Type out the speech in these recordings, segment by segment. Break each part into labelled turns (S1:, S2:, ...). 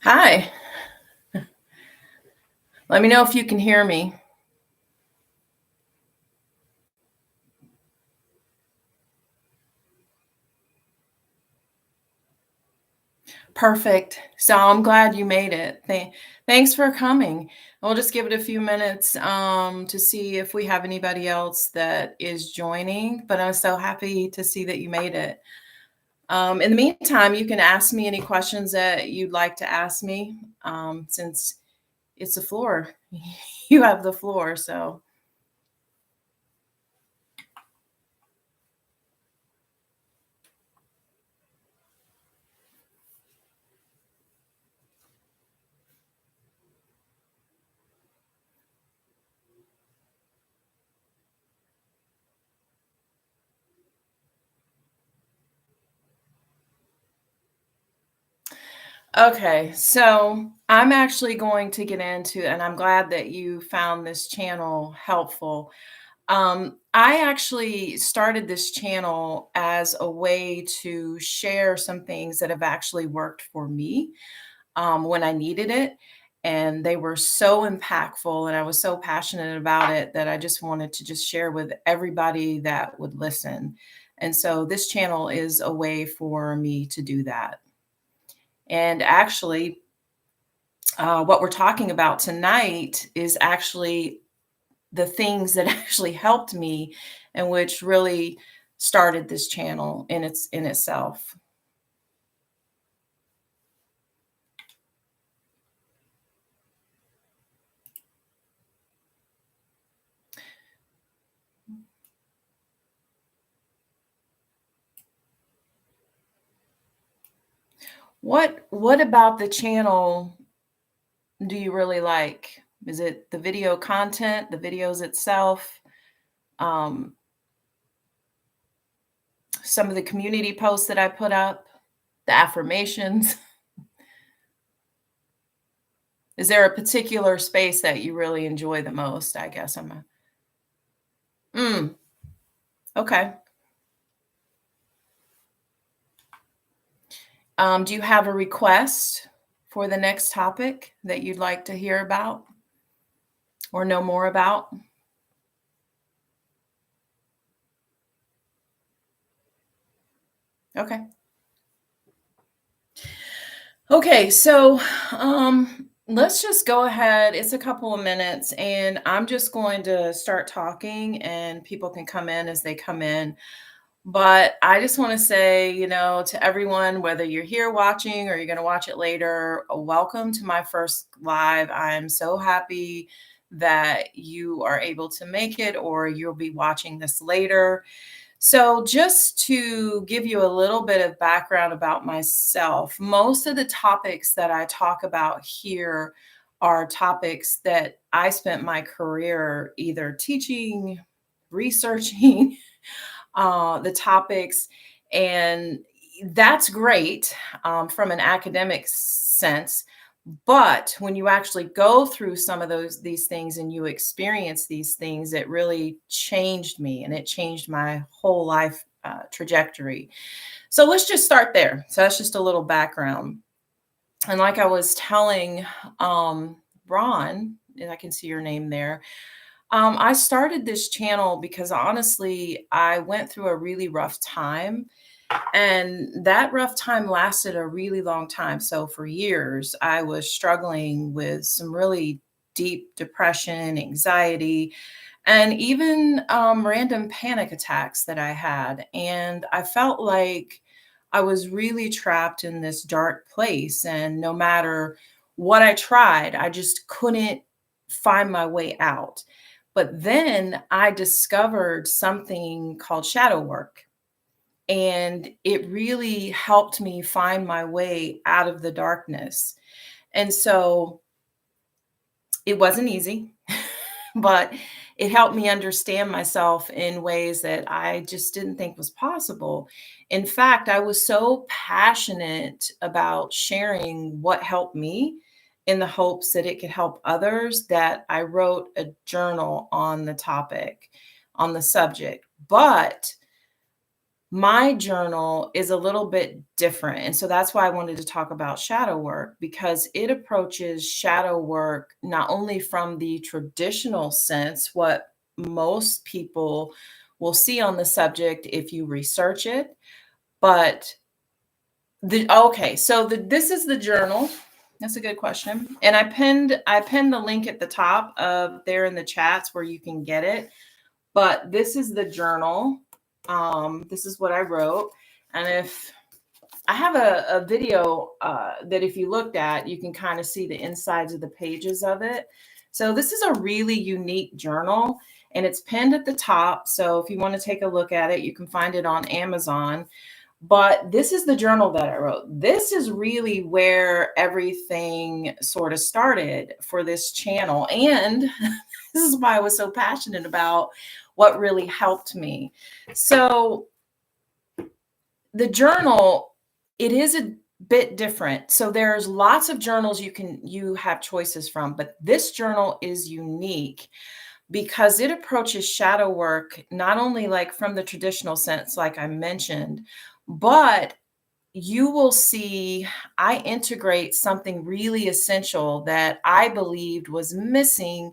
S1: Hi. Let me know if you can hear me. Perfect. So I'm glad you made it. Thanks for coming. We'll just give it a few minutes to see if we have anybody else that is joining, but I'm so happy to see that you made it. In the meantime, you can ask me any questions that you'd like to ask me since it's the floor. You have the floor. So, okay. So I'm actually going to get into, and I'm glad that you found this channel helpful. I actually started this channel as a way to share some things that have actually worked for me when I needed it. And they were so impactful, and I was so passionate about it that I just wanted to just share with everybody that would listen. And so this channel is a way for me to do that. And actually, what we're talking about tonight is actually the things that actually helped me and which really started this channel in itself. What about the channel do you really like? Is it the video content, the videos itself, um, some of the community posts that I put up, the affirmations? Is there a particular space that you really enjoy the most? I guess I'm a okay. Do you have a request for the next topic that you'd like to hear about or know more about? Okay. Okay, so let's just go ahead. It's a couple of minutes, and I'm just going to start talking, and people can come in as they come in. But I just want to say, to everyone, whether you're here watching or you're going to watch it later, welcome to my first live. I'm so happy that you are able to make it, or you'll be watching this later. So, just to give you a little bit of background about myself, most of the topics that I talk about here are topics that I spent my career either teaching, researching, the topics, and that's great from an academic sense. But when you actually go through some of these things and you experience these things, it really changed me and it changed my whole life trajectory. So let's just start there. So that's just a little background. And like I was telling Ron, and I can see your name there. I started this channel because honestly, I went through a really rough time, and that rough time lasted a really long time. So for years, I was struggling with some really deep depression, anxiety, and even random panic attacks that I had. And I felt like I was really trapped in this dark place. And no matter what I tried, I just couldn't find my way out. But then I discovered something called shadow work, and it really helped me find my way out of the darkness. And so it wasn't easy, but it helped me understand myself in ways that I just didn't think was possible. In fact, I was so passionate about sharing what helped me in the hopes that it could help others that I wrote a journal on the topic, on the subject. But My journal is a little bit different. And so that's why I wanted to talk about shadow work because it approaches shadow work not only from the traditional sense, what most people will see on the subject if you research it, but this is the journal. That's a good question. And I pinned the link at the top of there in the chats where you can get it. But this is the journal. This is what I wrote. And if I have a video that if you looked at, you can kind of see the insides of the pages of it. So this is a really unique journal and it's pinned at the top. So if you want to take a look at it, you can find it on Amazon. But this is the journal that I wrote. This is really where everything sort of started for this channel. And this is why I was so passionate about what really helped me. So the journal, it is a bit different. So there's lots of journals you have choices from, but this journal is unique because it approaches shadow work not only like from the traditional sense like I mentioned, but you will see I integrate something really essential that I believed was missing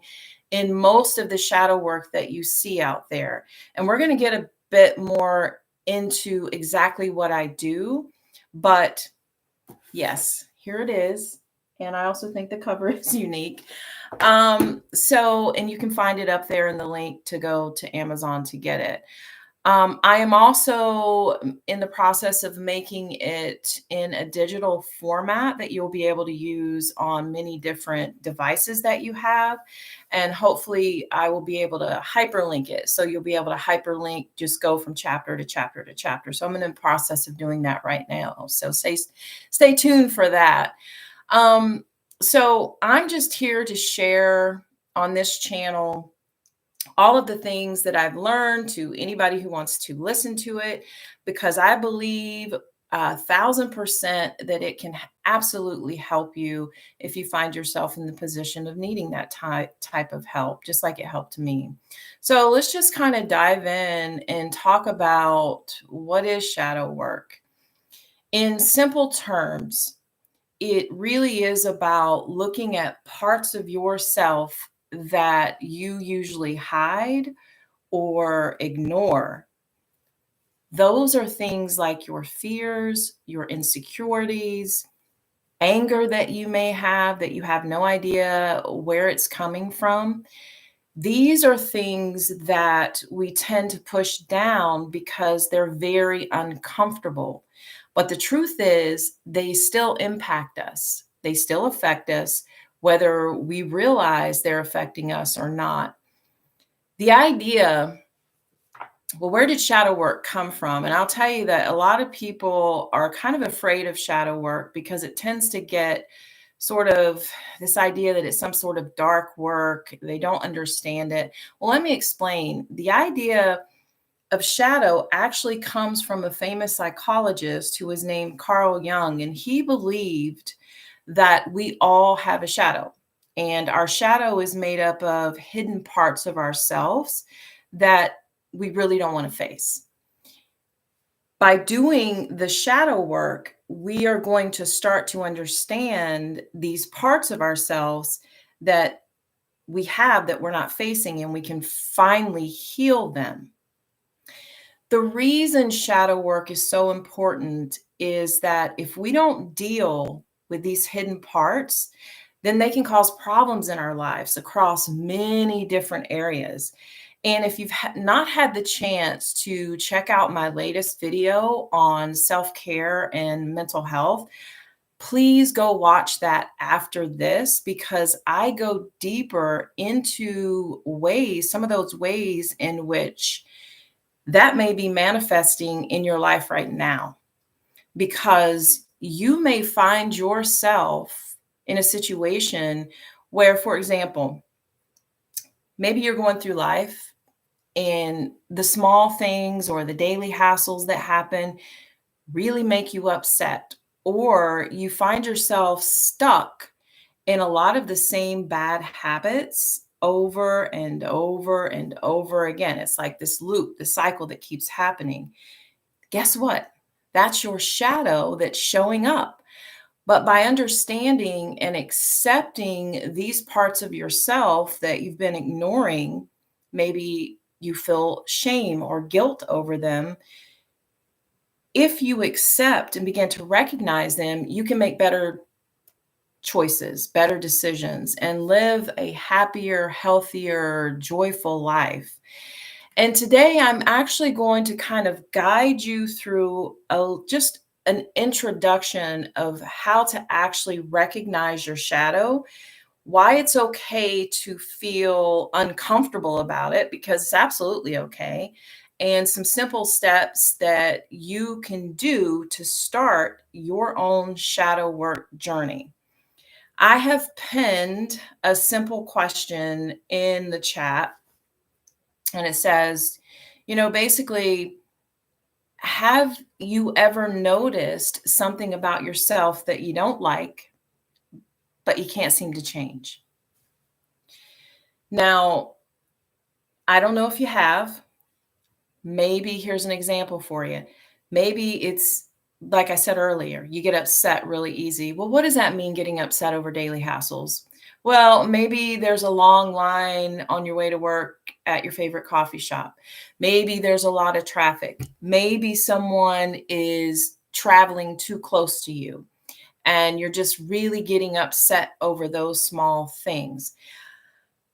S1: in most of the shadow work that you see out there. And we're going to get a bit more into exactly what I do, but yes, here it is. And I also think the cover is unique. And you can find it up there in the link to go to Amazon to get it. I am also in the process of making it in a digital format that you'll be able to use on many different devices that you have. And hopefully I will be able to hyperlink it. So you'll be able to hyperlink, just go from chapter to chapter to chapter. So I'm in the process of doing that right now. So stay tuned for that. So I'm just here to share on this channel all of the things that I've learned to anybody who wants to listen to it, because I believe 1,000% that it can absolutely help you if you find yourself in the position of needing that type of help, just like it helped me. So let's just kind of dive in and talk about what is shadow work. In simple terms, it really is about looking at parts of yourself that you usually hide or ignore. Those are things like your fears, your insecurities, anger that you have no idea where it's coming from. These are things that we tend to push down because they're very uncomfortable. But the truth is, they still impact us, they still affect us, whether we realize they're affecting us or not. The idea, well, where did shadow work come from? And I'll tell you that a lot of people are kind of afraid of shadow work because it tends to get sort of this idea that it's some sort of dark work. They don't understand it. Well, let me explain. The idea of shadow actually comes from a famous psychologist who was named Carl Jung, and he believed that we all have a shadow. And our shadow is made up of hidden parts of ourselves that we really don't want to face. By doing the shadow work, we are going to start to understand these parts of ourselves that we have that we're not facing, and we can finally heal them. The reason shadow work is so important is that if we don't deal with these hidden parts, then they can cause problems in our lives across many different areas. And if you've not had the chance to check out my latest video on self-care and mental health, please go watch that after this, because I go deeper into some of those ways in which that may be manifesting in your life right now, because you may find yourself in a situation where, for example, maybe you're going through life and the small things or the daily hassles that happen really make you upset, or you find yourself stuck in a lot of the same bad habits over and over and over again. It's like this loop, the cycle that keeps happening. Guess what? That's your shadow that's showing up. But by understanding and accepting these parts of yourself that you've been ignoring, maybe you feel shame or guilt over them. If you accept and begin to recognize them, you can make better choices, better decisions, and live a happier, healthier, joyful life. And today I'm actually going to kind of guide you through just an introduction of how to actually recognize your shadow, why it's okay to feel uncomfortable about it, because it's absolutely okay, and some simple steps that you can do to start your own shadow work journey. I have pinned a simple question in the chat, and it says, basically, have you ever noticed something about yourself that you don't like, but you can't seem to change? Now, I don't know if you have. Maybe here's an example for you. Maybe it's like I said earlier, you get upset really easy. Well, what does that mean, getting upset over daily hassles? Well, maybe there's a long line on your way to work at your favorite coffee shop. Maybe there's a lot of traffic. Maybe someone is traveling too close to you and you're just really getting upset over those small things.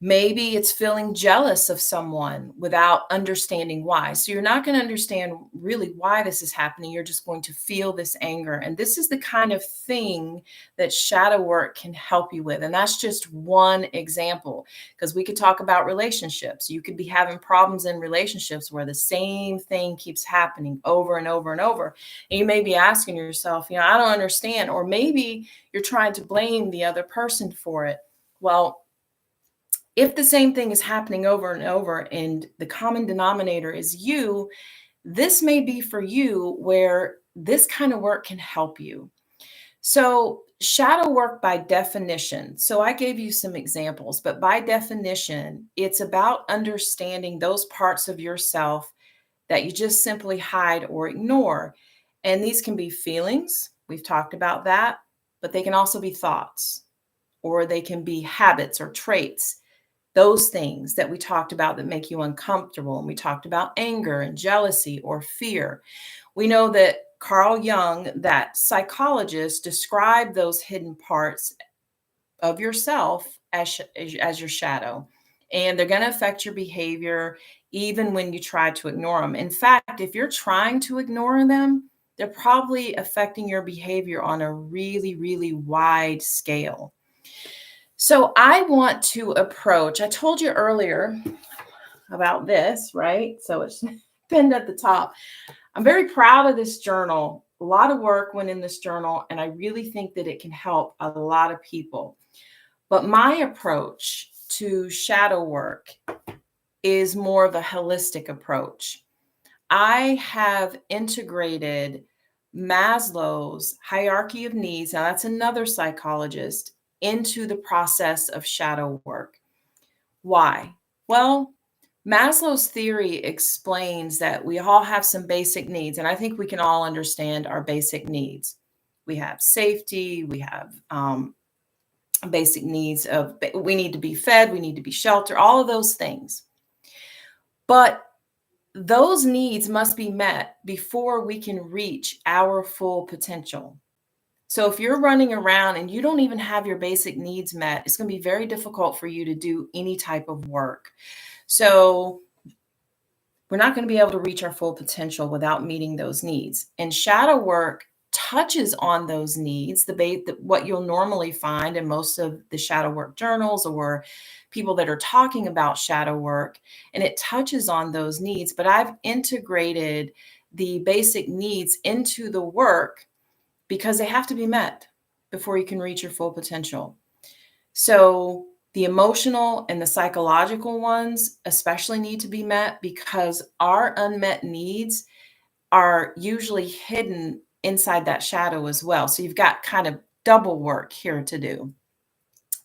S1: Maybe it's feeling jealous of someone without understanding why. So you're not going to understand really why this is happening. You're just going to feel this anger. And this is the kind of thing that shadow work can help you with. And that's just one example, because we could talk about relationships. You could be having problems in relationships where the same thing keeps happening over and over and over. And you may be asking yourself, I don't understand. Or maybe you're trying to blame the other person for it. Well, if the same thing is happening over and over and the common denominator is you, this may be for you where this kind of work can help you. So, shadow work by definition. So, I gave you some examples, but by definition, it's about understanding those parts of yourself that you just simply hide or ignore. And these can be feelings. We've talked about that, but they can also be thoughts, or they can be habits or traits, those things that we talked about that make you uncomfortable. And we talked about anger and jealousy or fear. We know that Carl Jung, that psychologist, described those hidden parts of yourself as your shadow. And they're going to affect your behavior even when you try to ignore them. In fact, if you're trying to ignore them, they're probably affecting your behavior on a really, really wide scale. So I want to approach, I told you earlier about this, right? So it's pinned at the top. I'm very proud of this journal. A lot of work went in this journal, and I really think that it can help a lot of people. But my approach to shadow work is more of a holistic approach. I have integrated Maslow's hierarchy of needs. Now, that's another psychologist, into the process of shadow work. Why? Well, Maslow's theory explains that we all have some basic needs, and I think we can all understand our basic needs. We have safety, we have basic needs of, we need to be fed, we need to be sheltered, all of those things. But those needs must be met before we can reach our full potential. So if you're running around and you don't even have your basic needs met, it's going to be very difficult for you to do any type of work. So we're not going to be able to reach our full potential without meeting those needs. And shadow work touches on those needs, what you'll normally find in most of the shadow work journals or people that are talking about shadow work, and it touches on those needs. But I've integrated the basic needs into the work because they have to be met before you can reach your full potential. So the emotional and the psychological ones especially need to be met, because our unmet needs are usually hidden inside that shadow as well. So you've got kind of double work here to do.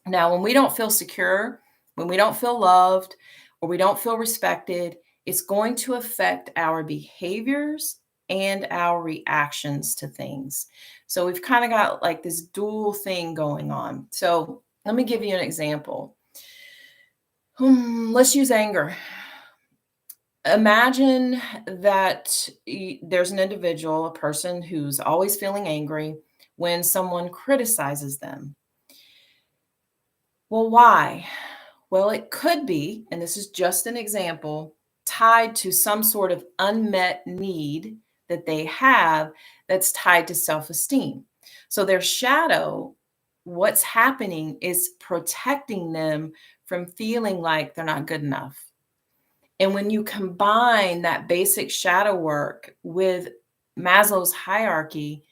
S1: Now, when we don't feel secure, when we don't feel loved, or we don't feel respected, it's going to affect our behaviors and our reactions to things. So we've kind of got like this dual thing going on. So let me give you an example. Let's use anger. Imagine that there's an individual, a person who's always feeling angry when someone criticizes them. Well, why? Well, it could be, and this is just an example, tied to some sort of unmet need that they have that's tied to self esteem. So their shadow, what's happening is protecting them from feeling like they're not good enough. And when you combine that basic shadow work with Maslow's hierarchy,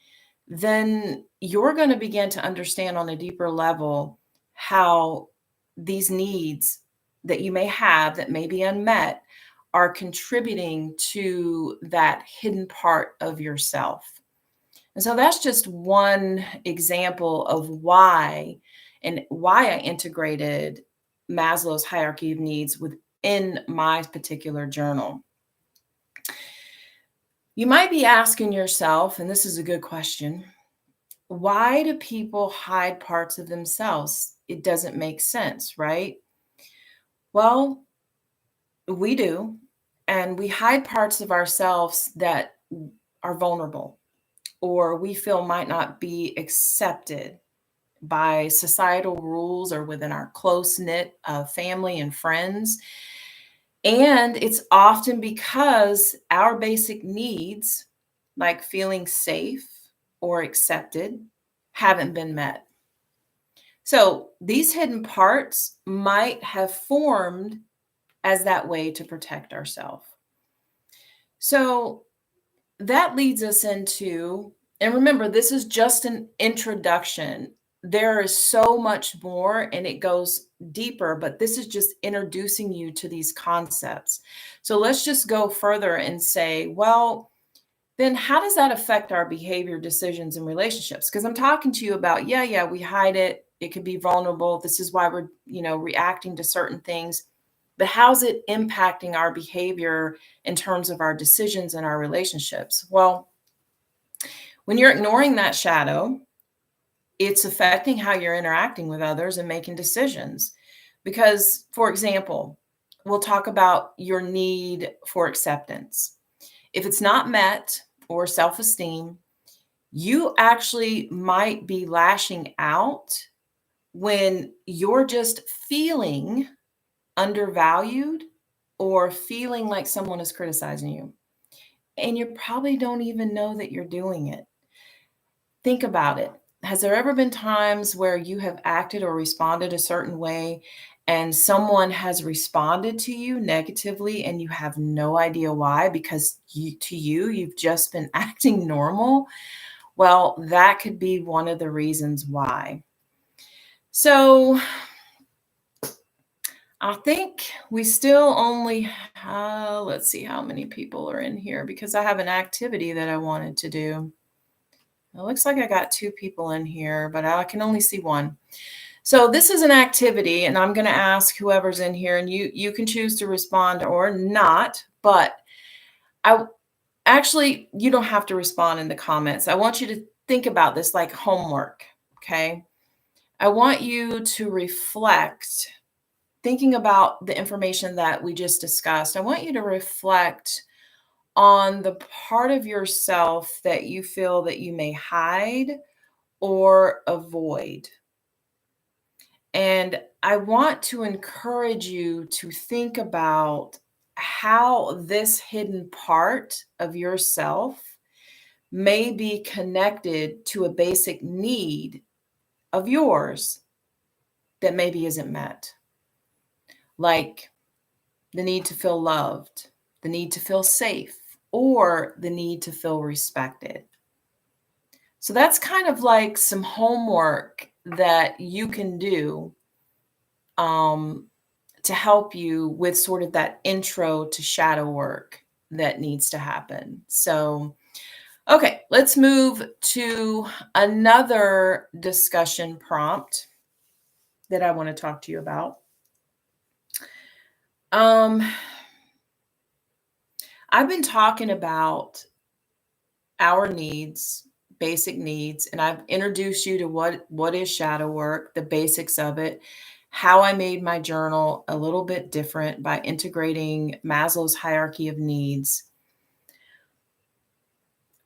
S1: then you're going to begin to understand on a deeper level how these needs that you may have that may be unmet are contributing to that hidden part of yourself. And so that's just one example of why I integrated Maslow's hierarchy of needs within my particular journal. You might be asking yourself, and this is a good question, why do people hide parts of themselves? It doesn't make sense, right? Well, we do. And we hide parts of ourselves that are vulnerable or we feel might not be accepted by societal rules or within our close knit family and friends. And it's often because our basic needs, like feeling safe or accepted, haven't been met. So these hidden parts might have formed as that way to protect ourselves. So that leads us into, and remember, this is just an introduction. There is so much more and it goes deeper, but this is just introducing you to these concepts. So let's just go further and say, well, then how does that affect our behavior, decisions, and relationships? Because I'm talking to you about, yeah, we hide it. It could be vulnerable. This is why we're, reacting to certain things. But how's it impacting our behavior in terms of our decisions and our relationships? Well, when you're ignoring that shadow, it's affecting how you're interacting with others and making decisions. Because, for example, we'll talk about your need for acceptance. If it's not met or self esteem, you actually might be lashing out when you're just feeling undervalued or feeling like someone is criticizing you. And you probably don't even know that you're doing it. Think about it. Has there ever been times where you have acted or responded a certain way and someone has responded to you negatively and you have no idea why because you've just been acting normal? Well, that could be one of the reasons why. So I think we still only, let's see how many people are in here because I have an activity that I wanted to do. It looks like I got 2 people in here, but I can only see 1. So this is an activity, and I'm going to ask whoever's in here, and you can choose to respond or not. But I actually, you don't have to respond in the comments. I want you to think about this like homework. Okay. I want you to reflect, thinking about the information that we just discussed. I want you to reflect on the part of yourself that you feel that you may hide or avoid. And I want to encourage you to think about how this hidden part of yourself may be connected to a basic need of yours that maybe isn't met, like the need to feel loved, the need to feel safe, or the need to feel respected. So that's kind of like some homework that you can do um, to help you with sort of that intro to shadow work that needs to happen. So, okay, let's move to another discussion prompt that I want to talk to you about. Um, I've been talking about our needs, basic needs, and I've introduced you to what is shadow work, the basics of it, how I made my journal a little bit different by integrating Maslow's hierarchy of needs.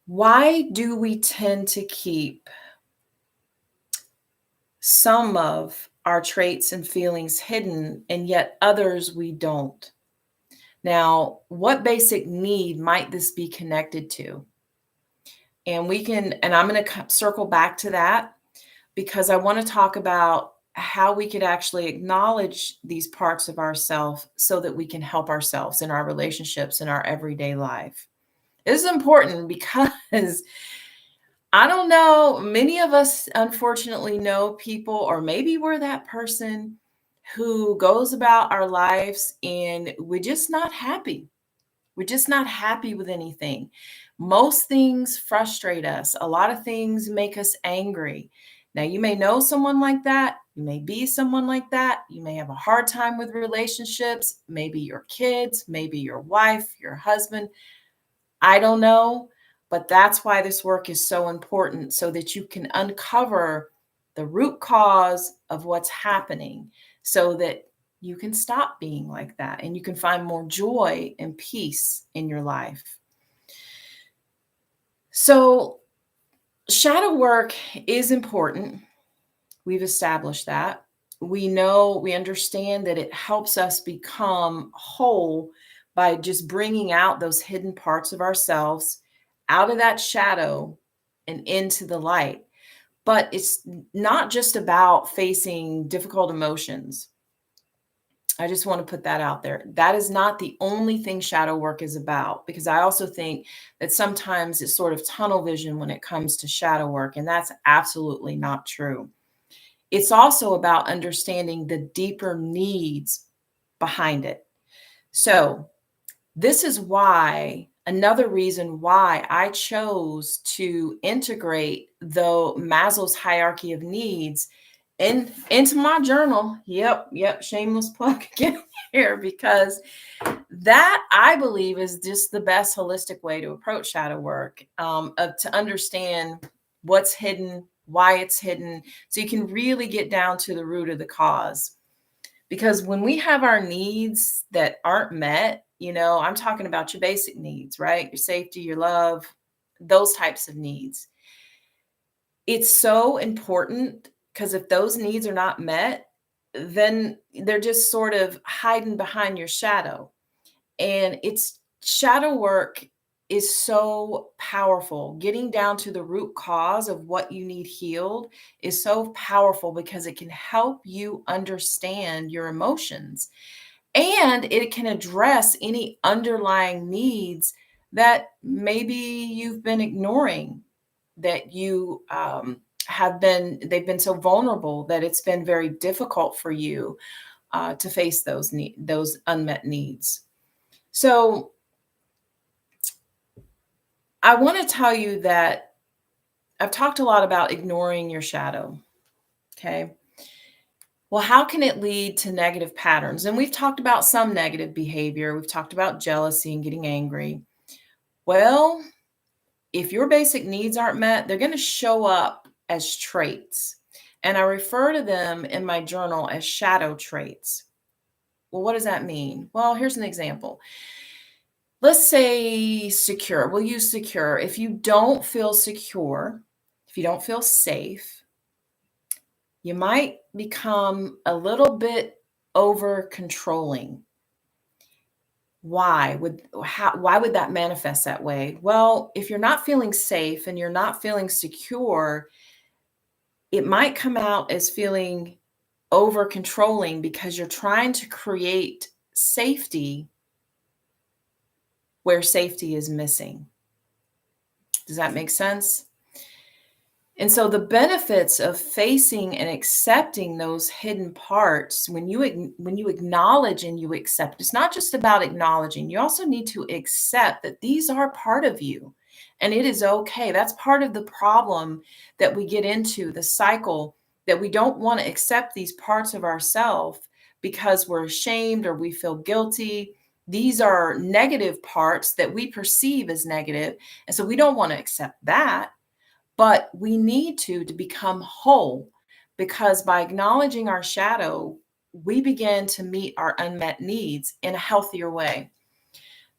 S1: Why do we tend to keep some of our traits and feelings hidden and yet others we don't? Now, what basic need might this be connected to? And I'm going to circle back to that because I want to talk about how we could actually acknowledge these parts of ourselves so that we can help ourselves in our relationships in our everyday life. This is important because I don't know, many of us unfortunately know people, or maybe we're that person who goes about our lives and we're just not happy. We're just not happy with anything. Most things frustrate us. A lot of things make us angry. Now, you may know someone like that. You may be someone like that. You may have a hard time with relationships, maybe your kids, maybe your wife, your husband. I don't know. But that's why this work is so important so that you can uncover the root cause of what's happening so that you can stop being like that and you can find more joy and peace in your life. So, shadow work is important. We've established that. We understand that it helps us become whole by just bringing out those hidden parts of ourselves out of that shadow and into the light. But it's not just about facing difficult emotions. I just want to put that out there. That is not the only thing shadow work is about, because I also think that sometimes it's sort of tunnel vision when it comes to shadow work, and that's absolutely not true. It's also about understanding the deeper needs behind it. So, this is why another reason why I chose to integrate the Maslow's hierarchy of needs into my journal. Yep, shameless plug again here, because that I believe is just the best holistic way to approach shadow work, to understand what's hidden, why it's hidden, so you can really get down to the root of the cause. Because when we have our needs that aren't met, I'm talking about your basic needs, right? Your safety, your love, those types of needs. It's so important because if those needs are not met, then they're just sort of hiding behind your shadow. And it's shadow work is so powerful. Getting down to the root cause of what you need healed is so powerful because it can help you understand your emotions and it can address any underlying needs that maybe you've been ignoring, that you they've been so vulnerable that it's been very difficult for you to face those unmet needs. So I want to tell you that I've talked a lot about ignoring your shadow. Okay. Well, how can it lead to negative patterns? And we've talked about some negative behavior. We've talked about jealousy and getting angry. Well, if your basic needs aren't met, they're going to show up as traits. And I refer to them in my journal as shadow traits. Well, what does that mean? Well, here's an example. Let's say secure. We'll use secure. If you don't feel secure, if you don't feel safe, you might become a little bit over controlling. Why would that manifest that way? Well, if you're not feeling safe and you're not feeling secure, it might come out as feeling over controlling because you're trying to create safety where safety is missing. Does that make sense? And so the benefits of facing and accepting those hidden parts, when you acknowledge and you accept, it's not just about acknowledging. You also need to accept that these are part of you, and it is okay. That's part of the problem that we get into, the cycle, that we don't want to accept these parts of ourselves because we're ashamed or we feel guilty. These are negative parts that we perceive as negative, and so we don't want to accept that, but we need to become whole, because by acknowledging our shadow, we begin to meet our unmet needs in a healthier way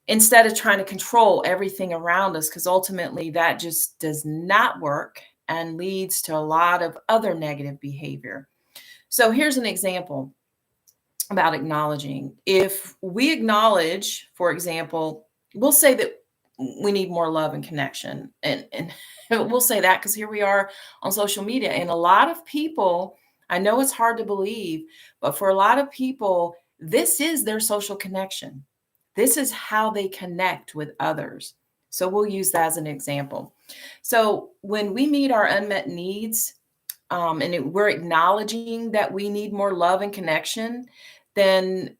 S1: instead of trying to control everything around us, because ultimately that just does not work and leads to a lot of other negative behavior. So here's an example about acknowledging. If we acknowledge, for example, we'll say that we need more love and connection. And we'll say that because here we are on social media. And a lot of people, I know it's hard to believe, but for a lot of people, this is their social connection. This is how they connect with others. So we'll use that as an example. So when we meet our unmet needs, we're acknowledging that we need more love and connection, then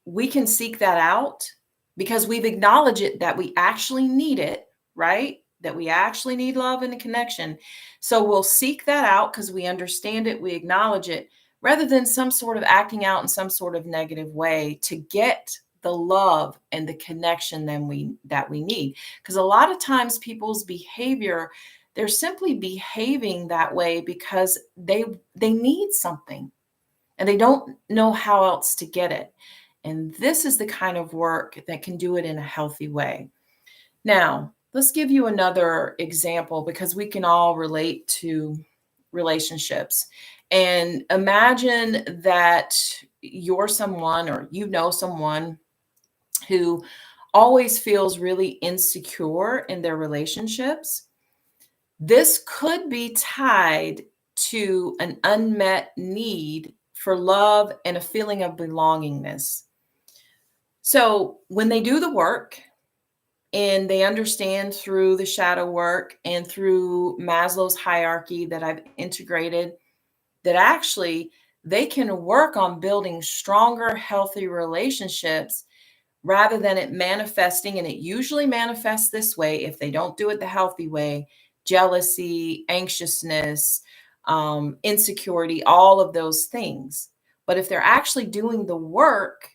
S1: we can seek that out because we've acknowledged it, that we actually need it, right? That we actually need love and a connection. So we'll seek that out because we understand it, we acknowledge it, rather than some sort of acting out in some sort of negative way to get the love and the connection that we need. Because a lot of times people's behavior, they're simply behaving that way because they need something and they don't know how else to get it. And this is the kind of work that can do it in a healthy way. Now, let's give you another example because we can all relate to relationships. And imagine that you're someone, or you know someone who always feels really insecure in their relationships. This could be tied to an unmet need for love and a feeling of belongingness. So when they do the work and they understand through the shadow work and through Maslow's hierarchy that I've integrated, that actually they can work on building stronger, healthy relationships rather than it manifesting. And it usually manifests this way if they don't do it the healthy way: jealousy, anxiousness, insecurity, all of those things. But if they're actually doing the work,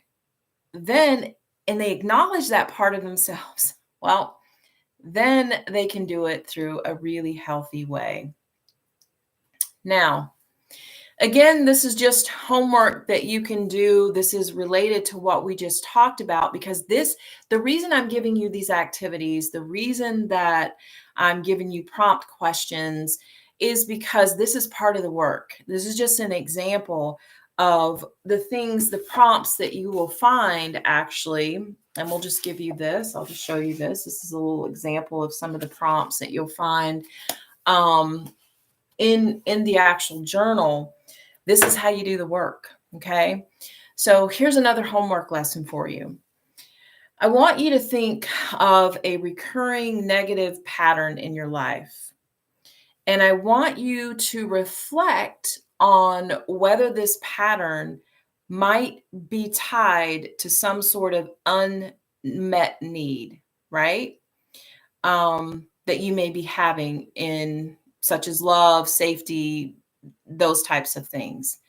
S1: then, and they acknowledge that part of themselves, well, then they can do it through a really healthy way. Now, again, this is just homework that you can do. This is related to what we just talked about, because the reason I'm giving you these activities, the reason that I'm giving you prompt questions is because this is part of the work. This is just an example of the things, the prompts that you will find actually. And we'll just give you this. I'll just show you this. This is a little example of some of the prompts that you'll find in the actual journal. This is how you do the work. Okay. So here's another homework lesson for you. I want you to think of a recurring negative pattern in your life. And I want you to reflect on whether this pattern might be tied to some sort of unmet need, right? That you may be having, in such as love, safety, those types of things.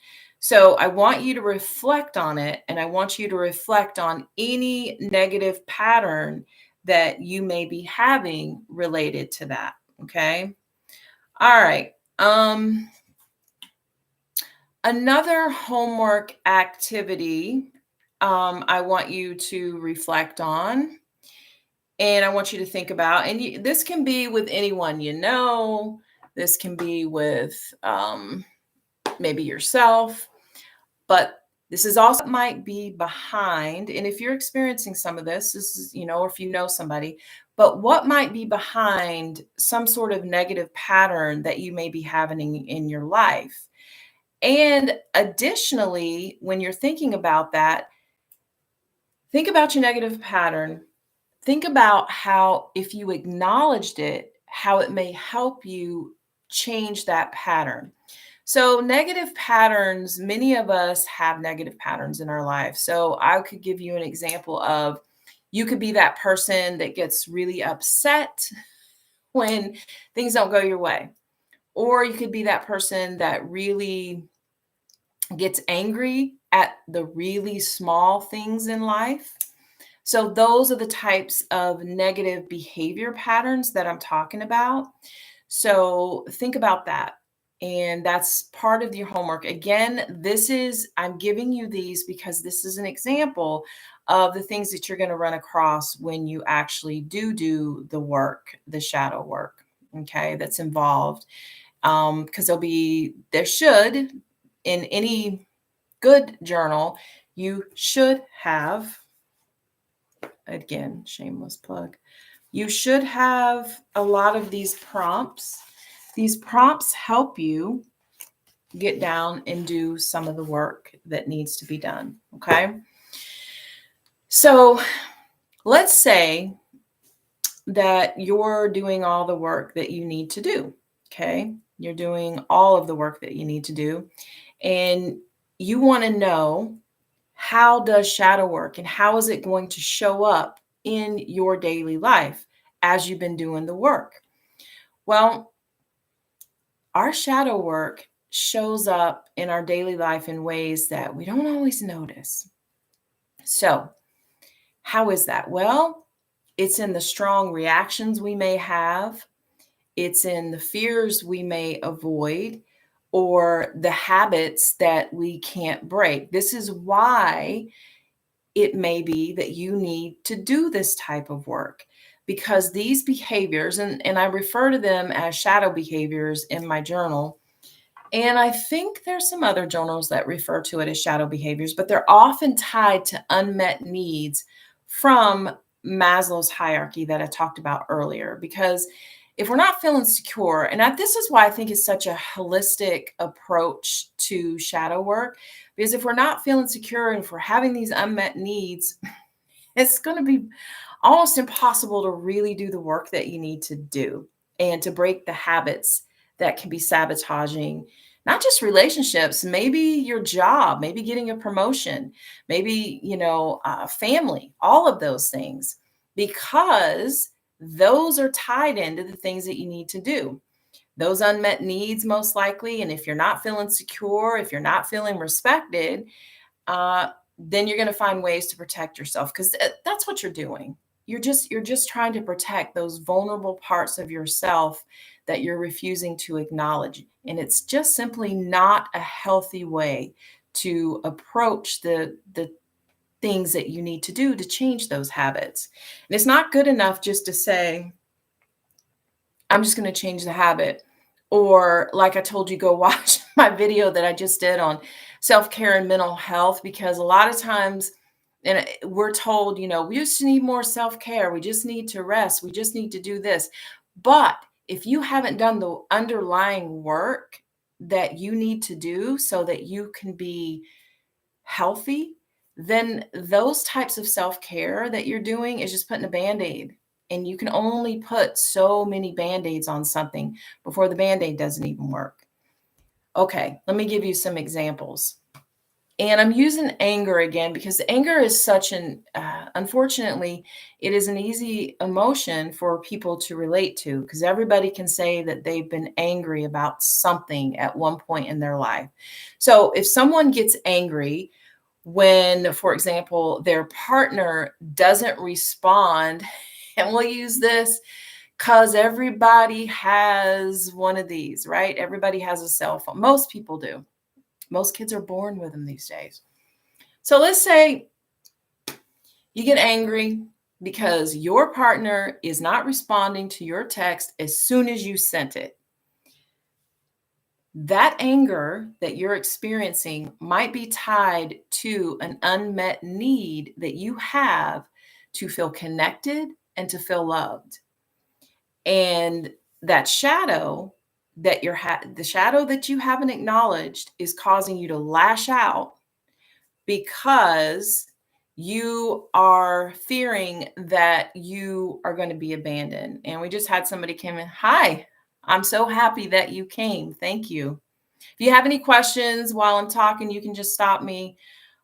S1: So I want you to reflect on it, and I want you to reflect on any negative pattern that you may be having related to that. Okay. All right. Another homework activity I want you to reflect on, and I want you to think about, and this can be with anyone you know. This can be with maybe yourself, but this is also might be behind. And if you're experiencing some of this is, or if you know somebody, but what might be behind some sort of negative pattern that you may be having in your life. And additionally, when you're thinking about that, think about your negative pattern. Think about how, if you acknowledged it, how it may help you change that pattern. So, negative patterns, many of us have negative patterns in our life. So, I could give you an example of, you could be that person that gets really upset when things don't go your way. Or you could be that person that really gets angry at the really small things in life. So those are the types of negative behavior patterns that I'm talking about. So think about that. And that's part of your homework. Again, I'm giving you these because this is an example of the things that you're going to run across when you actually do the work, the shadow work, okay, that's involved. Because there should, in any good journal, you should have, again, shameless plug, you should have a lot of these prompts. These prompts help you get down and do some of the work that needs to be done. Okay. So let's say that you're doing all the work that you need to do. Okay. You're doing all of the work that you need to do. And you want to know, how does shadow work and how is it going to show up in your daily life as you've been doing the work? Well, our shadow work shows up in our daily life in ways that we don't always notice. So, how is that? Well, it's in the strong reactions we may have, it's in the fears we may avoid, or the habits that we can't break. This is why it may be that you need to do this type of work, because these behaviors, and I refer to them as shadow behaviors in my journal. And I think there's some other journals that refer to it as shadow behaviors, but they're often tied to unmet needs from Maslow's hierarchy that I talked about earlier. Because if we're not feeling secure, and this is why I think it's such a holistic approach to shadow work, because if we're not feeling secure and if we're having these unmet needs, it's going to be almost impossible to really do the work that you need to do and to break the habits that can be sabotaging not just relationships, maybe your job, maybe getting a promotion, maybe, family, all of those things, because those are tied into the things that you need to do. Those unmet needs, most likely. And if you're not feeling secure, if you're not feeling respected, uh, then you're going to find ways to protect yourself, because that's what you're doing. You're just trying to protect those vulnerable parts of yourself that you're refusing to acknowledge, and it's just simply not a healthy way to approach the things that you need to do to change those habits. And it's not good enough just to say, I'm just going to change the habit. Or, like I told you, go watch my video that I just did on self care and mental health, because a lot of times, we're told, we just need more self care. We just need to rest. We just need to do this. But if you haven't done the underlying work that you need to do so that you can be healthy, then those types of self care that you're doing is just putting a band aid. And you can only put so many band aids on something before the band aid doesn't even work. Okay, let me give you some examples. And I'm using anger again because anger is unfortunately, it is an easy emotion for people to relate to, because everybody can say that they've been angry about something at one point in their life. So if someone gets angry when, for example, their partner doesn't respond, and we'll use this because everybody has one of these, right? Everybody has a cell phone. Most people do. Most kids are born with them these days. So let's say you get angry because your partner is not responding to your text as soon as you sent it. That anger that you're experiencing might be tied to an unmet need that you have to feel connected and to feel loved. And that shadow the shadow that you haven't acknowledged is causing you to lash out because you are fearing that you are going to be abandoned. And we just had somebody come in. Hi, I'm so happy that you came. Thank you. If you have any questions while I'm talking, you can just stop me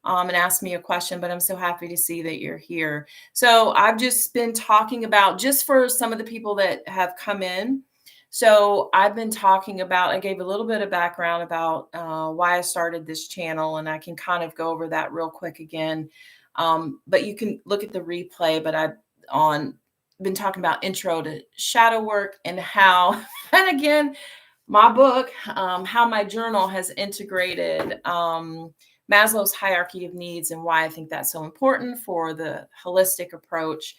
S1: and ask me a question, but I'm so happy to see that you're here. So I've just been talking about, just for some of the people that have come in. So I've been talking about, I gave a little bit of background about why I started this channel, and I can kind of go over that real quick again. But you can look at the replay. But I've on been talking about intro to shadow work and how, and again, my book, how my journal has integrated Maslow's hierarchy of needs and why I think that's so important for the holistic approach.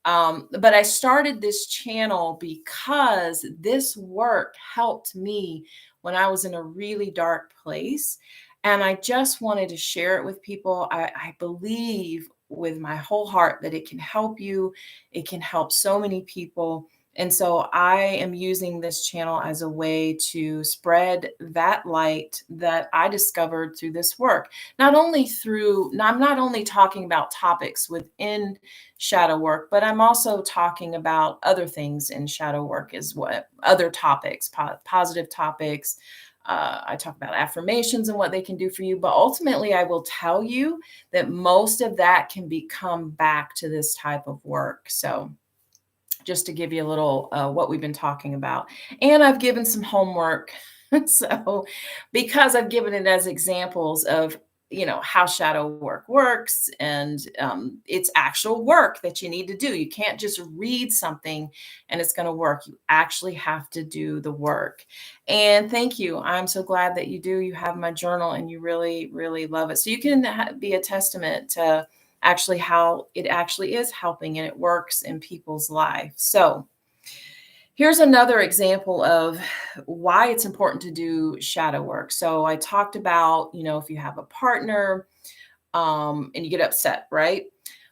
S1: But I started this channel because this work helped me when I was in a really dark place. And I just wanted to share it with people. I believe with my whole heart that it can help you, it can help so many people. And so I am using this channel as a way to spread that light that I discovered through this work. Not only through, I'm not only talking about topics within shadow work, but I'm also talking about other things in shadow work as well, other topics, positive topics. I talk about affirmations and what they can do for you, but ultimately, I will tell you that most of that can become back to this type of work. So, just to give you a little what we've been talking about. And I've given some homework. So, because I've given it as examples of, how shadow work works and it's actual work that you need to do. You can't just read something and it's going to work. You actually have to do the work. And thank you. I'm so glad that you do. You have my journal and you really, really love it. So you can be a testament to actually how it actually is helping and it works in people's life. So here's another example of why it's important to do shadow work. So I talked about, if you have a partner and you get upset, right?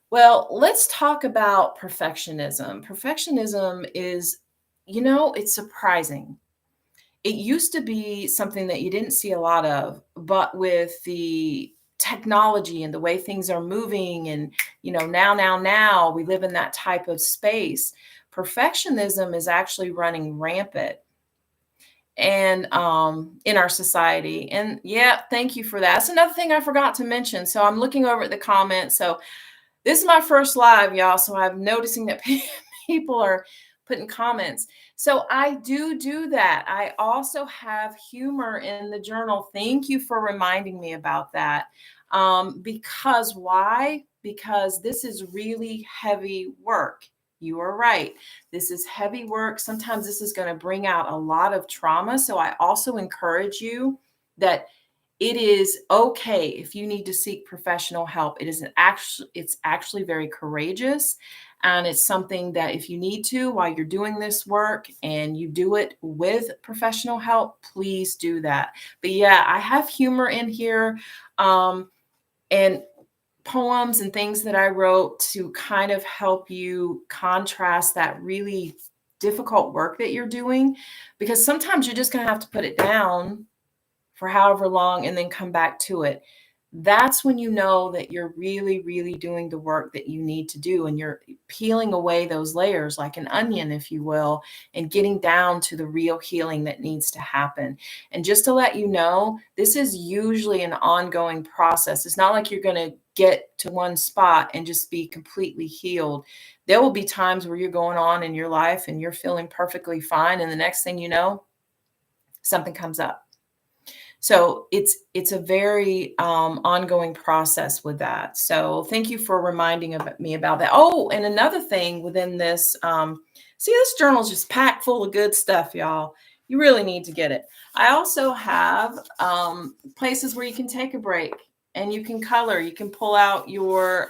S1: Well, let's talk about perfectionism. Perfectionism is, it's surprising. It used to be something that you didn't see a lot of, but with the technology and the way things are moving and, now we live in that type of space. Perfectionism is actually running rampant and in our society. And yeah, thank you for that. That's another thing I forgot to mention. So I'm looking over at the comments. So this is my first live, y'all. So I'm noticing that people are putting comments. So I do that. I also have humor in the journal. Thank you for reminding me about that. Because why? Because this is really heavy work. You are right. This is heavy work. Sometimes this is going to bring out a lot of trauma. So I also encourage you that it is okay if you need to seek professional help. It's actually very courageous. And it's something that if you need to, while you're doing this work and you do it with professional help, please do that. But yeah, I have humor in here and poems and things that I wrote to kind of help you contrast that really difficult work that you're doing, because sometimes you're just going to have to put it down for however long and then come back to it. That's when you know that you're really, really doing the work that you need to do. And you're peeling away those layers like an onion, if you will, and getting down to the real healing that needs to happen. And just to let you know, this is usually an ongoing process. It's not like you're going to get to one spot and just be completely healed. There will be times where you're going on in your life and you're feeling perfectly fine. And the next thing you know, something comes up. So it's a very ongoing process with that. So thank you for reminding me about that. Oh, and another thing within this, see, this journal is just packed full of good stuff, y'all. You really need to get it. I also have places where you can take a break and you can color. You can pull out your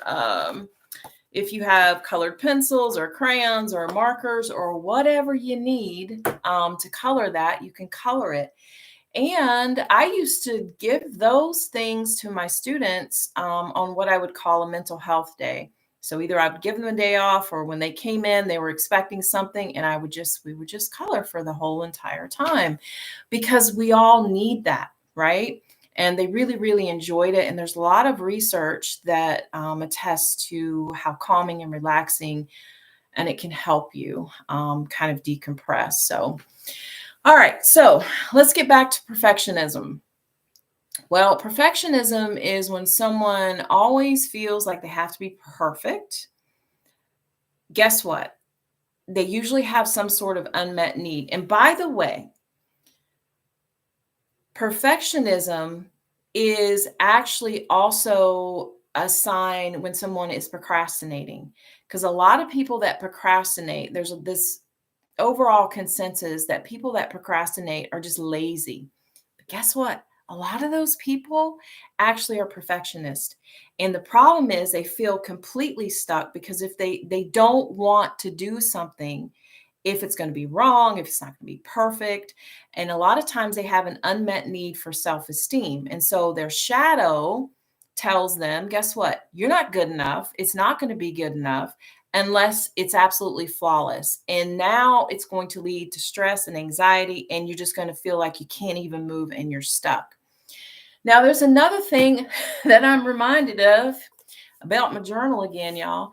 S1: if you have colored pencils or crayons or markers or whatever you need to color that, you can color it. And I used to give those things to my students on what I would call a mental health day. So either I would give them a day off, or when they came in, they were expecting something, and we would just color for the whole entire time, because we all need that, right? And they really, really enjoyed it. And there's a lot of research that attests to how calming and relaxing, and it can help you kind of decompress. So all right, so let's get back to perfectionism. Well, perfectionism is when someone always feels like they have to be perfect. Guess what? They usually have some sort of unmet need. And by the way, perfectionism is actually also a sign when someone is procrastinating. Because a lot of people that procrastinate, there's this overall consensus that people that procrastinate are just lazy. But guess what? A lot of those people actually are perfectionists. And the problem is they feel completely stuck because if they don't want to do something, if it's going to be wrong, if it's not going to be perfect, and a lot of times they have an unmet need for self-esteem. And so their shadow tells them, guess what? You're not good enough. It's not going to be good enough unless it's absolutely flawless. And now it's going to lead to stress and anxiety, and you're just going to feel like you can't even move and you're stuck. Now, there's another thing that I'm reminded of about my journal again, y'all.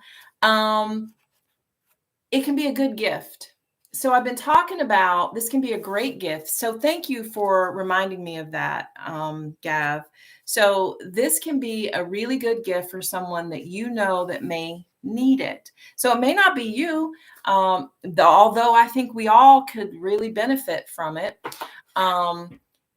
S1: It can be a good gift. So I've been talking about this can be a great gift. So thank you for reminding me of that, Gav. So this can be a really good gift for someone that you know that may need it. So it may not be you, although I think we all could really benefit from it.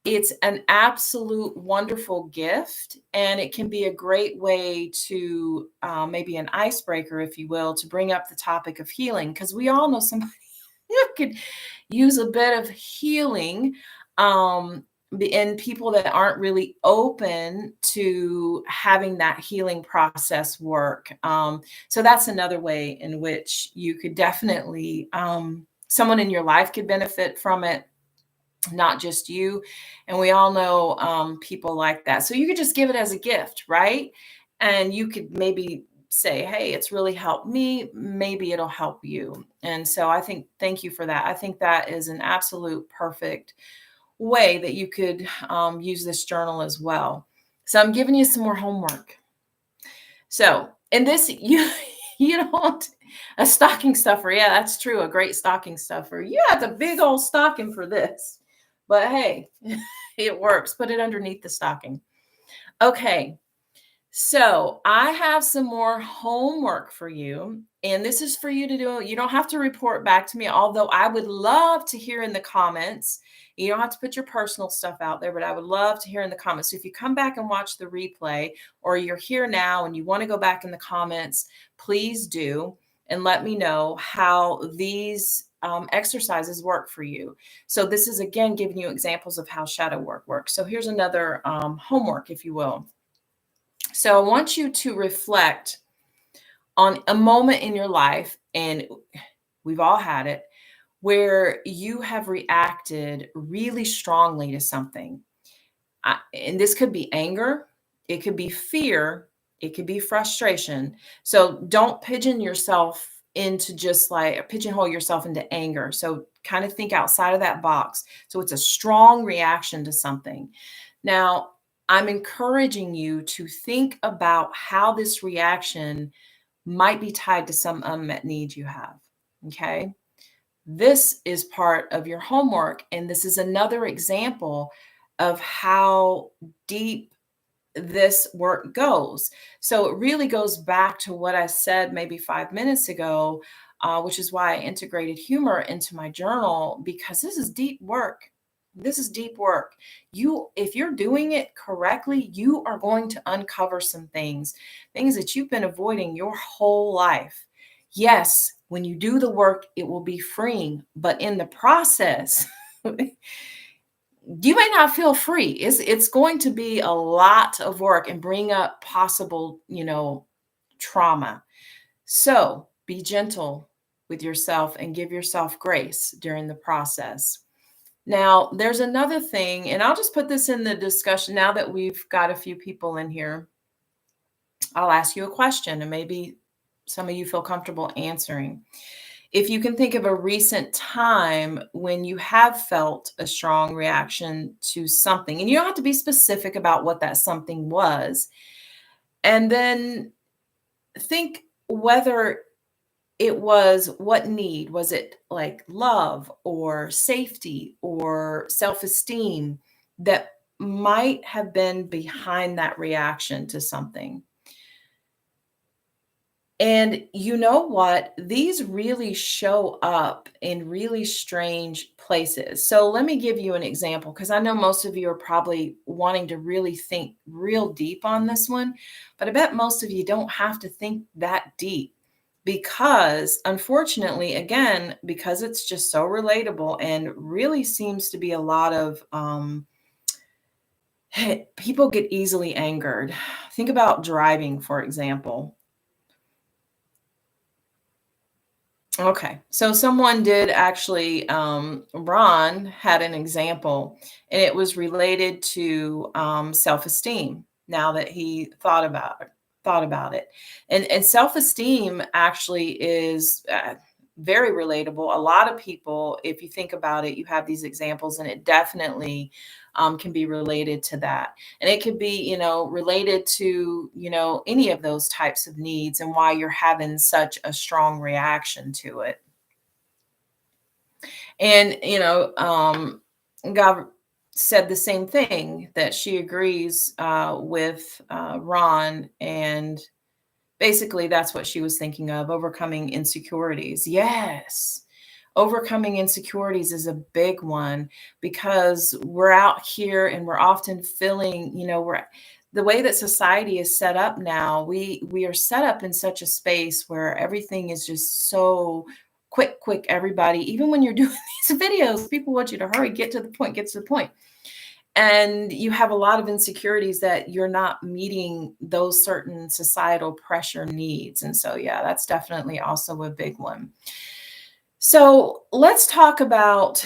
S1: It's an absolute wonderful gift, and it can be a great way to maybe an icebreaker, if you will, to bring up the topic of healing, because we all know somebody who could use a bit of healing in people that aren't really open to having that healing process work. So that's another way in which you could definitely, someone in your life could benefit from it, not just you. And we all know people like that. So you could just give it as a gift, right? And you could maybe say, hey, it's really helped me. Maybe it'll help you. And so I think, thank you for that. I think that is an absolute perfect way that you could use this journal as well. So I'm giving you some more homework. So in this, you don't a stocking stuffer. Yeah, that's true. A great stocking stuffer. You have a big old stocking for this. But hey, it works. Put it underneath the stocking. Okay. So I have some more homework for you. And this is for you to do. You don't have to report back to me, although I would love to hear in the comments. You don't have to put your personal stuff out there, but I would love to hear in the comments. So if you come back and watch the replay, or you're here now and you want to go back in the comments, please do. And let me know how these exercises work for you. So this is, again, giving you examples of how shadow work works. So here's another homework, if you will. So I want you to reflect on a moment in your life, and we've all had it, where you have reacted really strongly to something. And this could be anger, it could be fear, it could be frustration. So don't pigeon yourself into just like pigeonhole yourself into anger. So kind of think outside of that box. So it's a strong reaction to something. Now, I'm encouraging you to think about how this reaction might be tied to some unmet need you have. Okay. This is part of your homework. And this is another example of how deep this work goes. So it really goes back to what I said maybe 5 minutes ago, which is why I integrated humor into my journal, because this is deep work. This is deep work. If you're doing it correctly, you are going to uncover some things that you've been avoiding your whole life. Yes, when you do the work, it will be freeing, but in the process, you may not feel free. It's going to be a lot of work and bring up possible, trauma. So be gentle with yourself and give yourself grace during the process. Now, there's another thing, and I'll just put this in the discussion now that we've got a few people in here. I'll ask you a question, and maybe some of you feel comfortable answering. If you can think of a recent time when you have felt a strong reaction to something, and you don't have to be specific about what that something was, and then think whether it was what need. Was it like love or safety or self-esteem that might have been behind that reaction to something? And you know what? These really show up in really strange places. So let me give you an example because I know most of you are probably wanting to really think real deep on this one, but I bet most of you don't have to think that deep because, unfortunately, again, because it's just so relatable and really seems to be a lot of people get easily angered. Think about driving, for example. Okay. So someone did actually, Ron had an example, and it was related to self-esteem. Now that he thought about it, and self-esteem actually is very relatable. A lot of people, if you think about it, you have these examples, and it definitely can be related to that. And it could be, related to, any of those types of needs and why you're having such a strong reaction to it. And, God said the same thing, that she agrees with Ron. And basically, that's what she was thinking of, overcoming insecurities. Yes. Overcoming insecurities is a big one because we're out here and we're often feeling, we're the way that society is set up now, we are set up in such a space where everything is just so quick, quick, everybody. Even when you're doing these videos, people want you to hurry, get to the point, get to the point. And you have a lot of insecurities that you're not meeting those certain societal pressure needs. And so, yeah, that's definitely also a big one. So um, let's talk about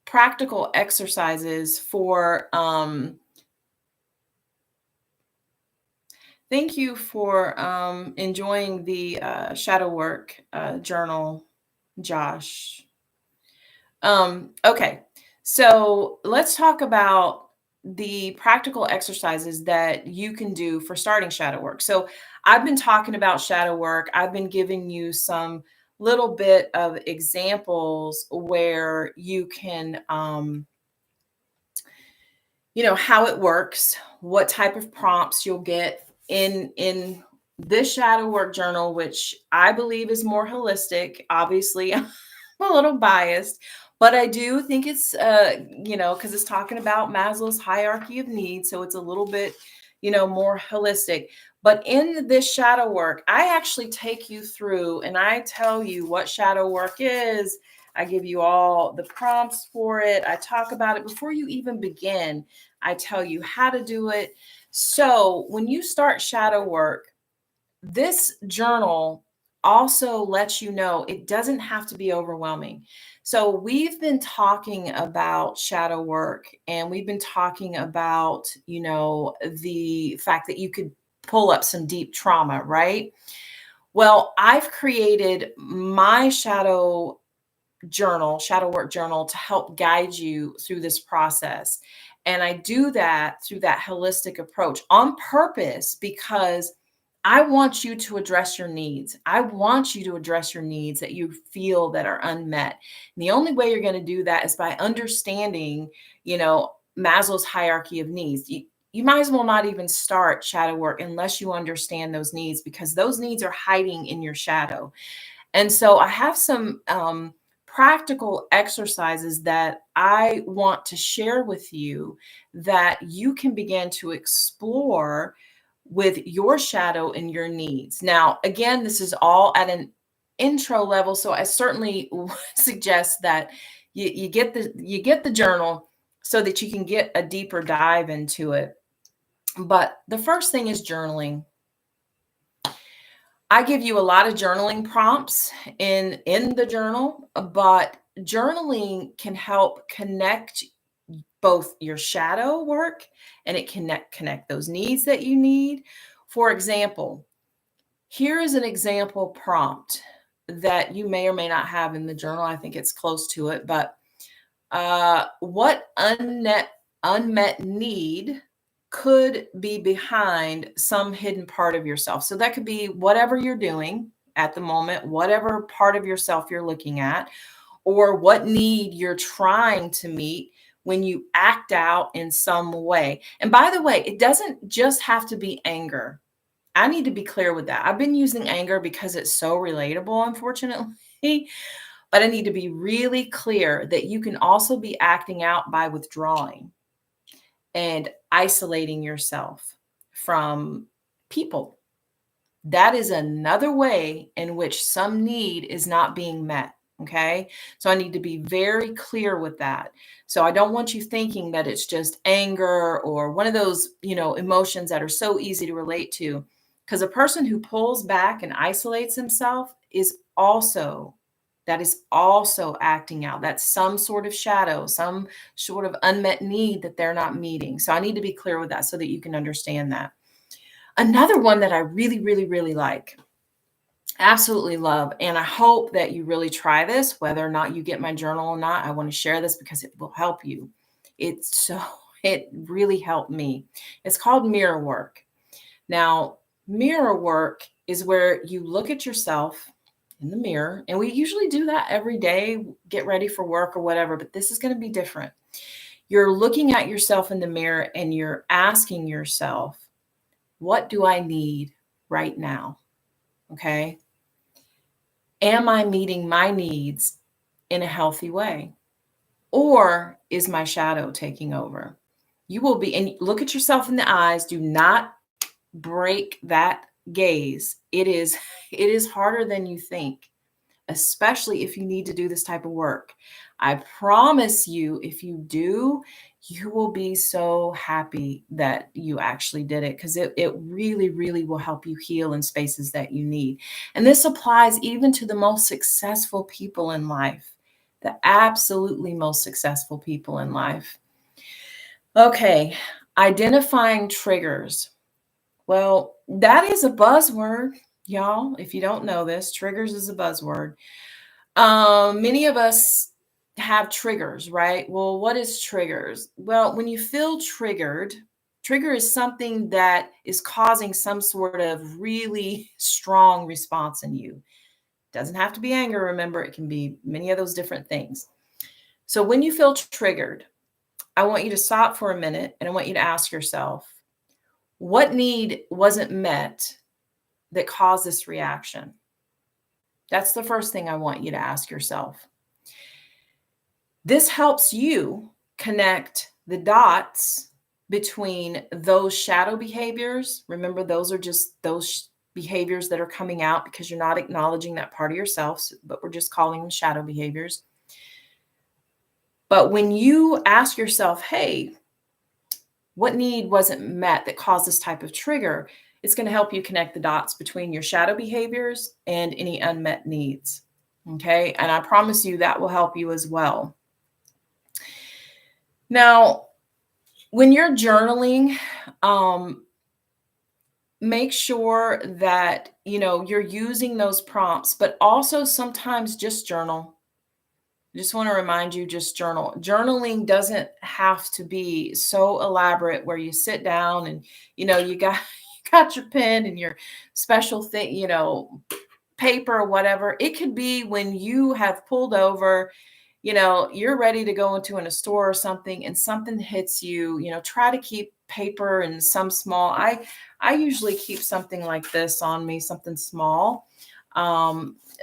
S1: practical exercises for. Thank you for enjoying the shadow work journal, Josh. Okay, so let's talk about the practical exercises that you can do for starting shadow work. So I've been talking about shadow work. I've been giving you some little bit of examples where you can, how it works, what type of prompts you'll get in this shadow work journal, which I believe is more holistic. Obviously, I'm a little biased, but I do think it's because it's talking about Maslow's hierarchy of needs, so it's a little bit, more holistic. But in this shadow work, I actually take you through and I tell you what shadow work is. I give you all the prompts for it. I talk about it before you even begin. I tell you how to do it. So when you start shadow work, this journal also lets you know it doesn't have to be overwhelming. So we've been talking about shadow work and we've been talking about, the fact that you could pull up some deep trauma, right? Well, I've created my shadow work journal to help guide you through this process. And I do that through that holistic approach on purpose because I want you to address your needs. I want you to address your needs that you feel that are unmet. And the only way you're going to do that is by understanding, Maslow's hierarchy of needs. You might as well not even start shadow work unless you understand those needs because those needs are hiding in your shadow. And so I have some practical exercises that I want to share with you that you can begin to explore with your shadow and your needs. Now, again, this is all at an intro level, so I certainly would suggest that you get the journal so that you can get a deeper dive into it. But the first thing is journaling. I give you a lot of journaling prompts in the journal, but journaling can help connect both your shadow work and it connect those needs that you need. For example, here is an example prompt that you may or may not have in the journal. I think it's close to it, but what unmet need could be behind some hidden part of yourself? So that could be whatever you're doing at the moment, whatever part of yourself you're looking at, or what need you're trying to meet when you act out in some way. And by the way, it doesn't just have to be anger. I need to be clear with that. I've been using anger because it's so relatable, unfortunately. But I need to be really clear that you can also be acting out by withdrawing and isolating yourself from people. That is another way in which some need is not being met. Okay. So I need to be very clear with that. So I don't want you thinking that it's just anger or one of those, emotions that are so easy to relate to. Because a person who pulls back and isolates himself that is also acting out. That's some sort of shadow, some sort of unmet need that they're not meeting. So I need to be clear with that so that you can understand that. Another one that I really, really, really like, absolutely love, and I hope that you really try this, whether or not you get my journal or not. I want to share this because it will help you. It really helped me. It's called mirror work. Now, mirror work is where you look at yourself in the mirror, and we usually do that every day, get ready for work or whatever, but this is going to be different. You're looking at yourself in the mirror and you're asking yourself, what do I need right now? Okay. Am I meeting my needs in a healthy way? Or is my shadow taking over? You will be, and look at yourself in the eyes. Do not break that gaze. it is harder than you think, especially if you need to do this type of work. I promise you, if you do, you will be so happy that you actually did it, because it really, really will help you heal in spaces that you need. And this applies even to the most successful people in life, the absolutely most successful people in life. Okay, identifying triggers. Well, that is a buzzword, y'all. If you don't know this, triggers is a buzzword. Many of us have triggers, right? Well, what is triggers? Well, when you feel triggered, trigger is something that is causing some sort of really strong response in you. Doesn't have to be anger, remember, it can be many of those different things. So when you feel triggered, I want you to stop for a minute and I want you to ask yourself, what need wasn't met that caused this reaction? That's the first thing I want you to ask yourself. This helps you connect the dots between those shadow behaviors. Remember, those are just those behaviors that are coming out because you're not acknowledging that part of yourself, but we're just calling them shadow behaviors. But when you ask yourself, hey, what need wasn't met that caused this type of trigger? It's going to help you connect the dots between your shadow behaviors and any unmet needs. Okay. And I promise you that will help you as well. Now, when you're journaling, make sure that, you're using those prompts, but also sometimes just journal. I just want to remind you, just journal. Journaling doesn't have to be so elaborate where you sit down and, you got you got your pen and your special thing, paper or whatever. It could be when you have pulled over, you're ready to go into a store or something and something hits you, try to keep paper and some small. I usually keep something like this on me, something small.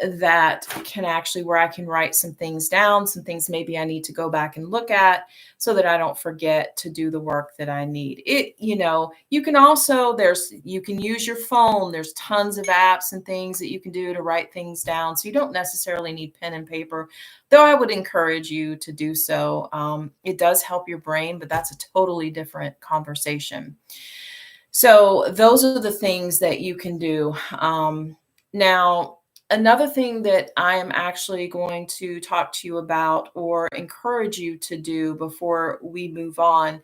S1: That can actually, where I can write some things down, some things maybe I need to go back and look at so that I don't forget to do the work that I need. You can also, you can use your phone. There's tons of apps and things that you can do to write things down. So you don't necessarily need pen and paper, though I would encourage you to do so. It does help your brain, but that's a totally different conversation. So those are the things that you can do. Now, another thing that I am actually going to talk to you about or encourage you to do before we move on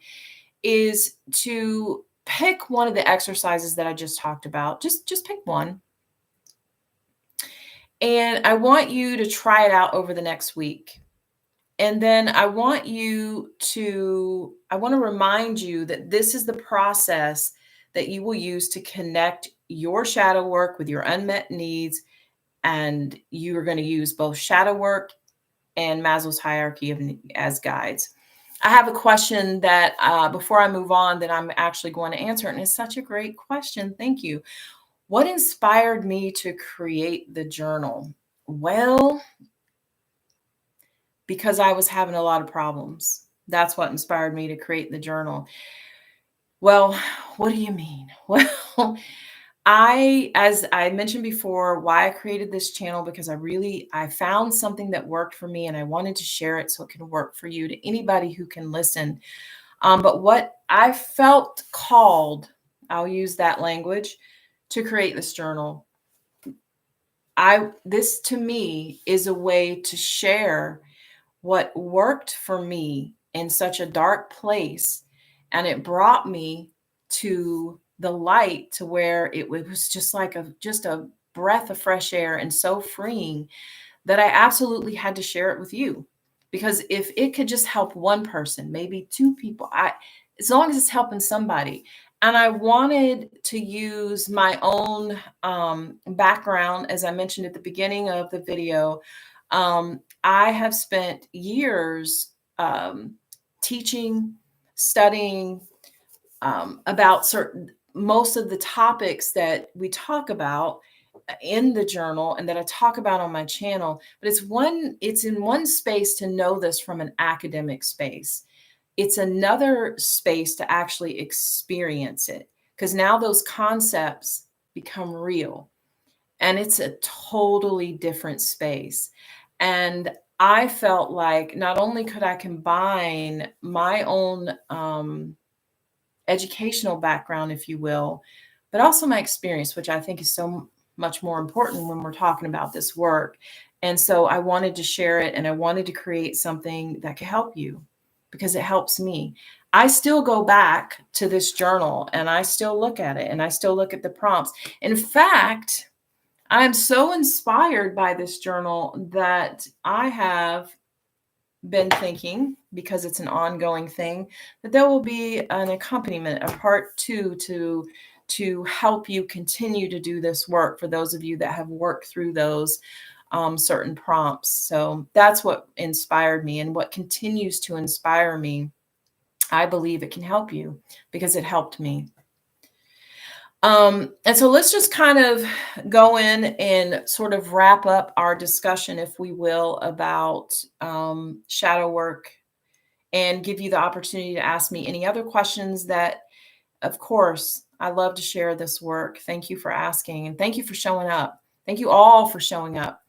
S1: is to pick one of the exercises that I just talked about. Just pick one. And I want you to try it out over the next week. And then I want to remind you that this is the process that you will use to connect your shadow work with your unmet needs. And you are going to use both shadow work and Maslow's hierarchy as guides. I have a question that before I move on, that I'm actually going to answer, and it's such a great question. Thank you. What inspired me to create the journal? Well, because I was having a lot of problems. That's what inspired me to create the journal. Well, what do you mean? Well, as I mentioned before, why I created this channel, because I found something that worked for me and I wanted to share it so it can work for you, to anybody who can listen. But what I felt called, I'll use that language, to create this journal. This to me is a way to share what worked for me in such a dark place, and it brought me to the light, to where it was just like a breath of fresh air and so freeing, that I absolutely had to share it with you. Because if it could just help one person, maybe two people, as long as it's helping somebody. And I wanted to use my own background, as I mentioned at the beginning of the video. I have spent years teaching, studying about most of the topics that we talk about in the journal and that I talk about on my channel. But it's in one space to know this from an academic space. It's another space to actually experience it, because now those concepts become real, and it's a totally different space. And I felt like not only could I combine my own educational background, if you will, but also my experience, which I think is so much more important when we're talking about this work. And so I wanted to share it, and I wanted to create something that could help you, because it helps me. I still go back to this journal and I still look at it, and I still look at the prompts. In fact, I'm so inspired by this journal that I have been thinking, because it's an ongoing thing, that there will be an accompaniment, a part two, to help you continue to do this work, for those of you that have worked through those certain prompts. So that's what inspired me, and what continues to inspire me. I believe it can help you, because it helped me. And so let's just kind of go in and sort of wrap up our discussion, if we will, about shadow work, and give you the opportunity to ask me any other questions that, of course, I love to share this work. Thank you for asking, and thank you for showing up. Thank you all for showing up.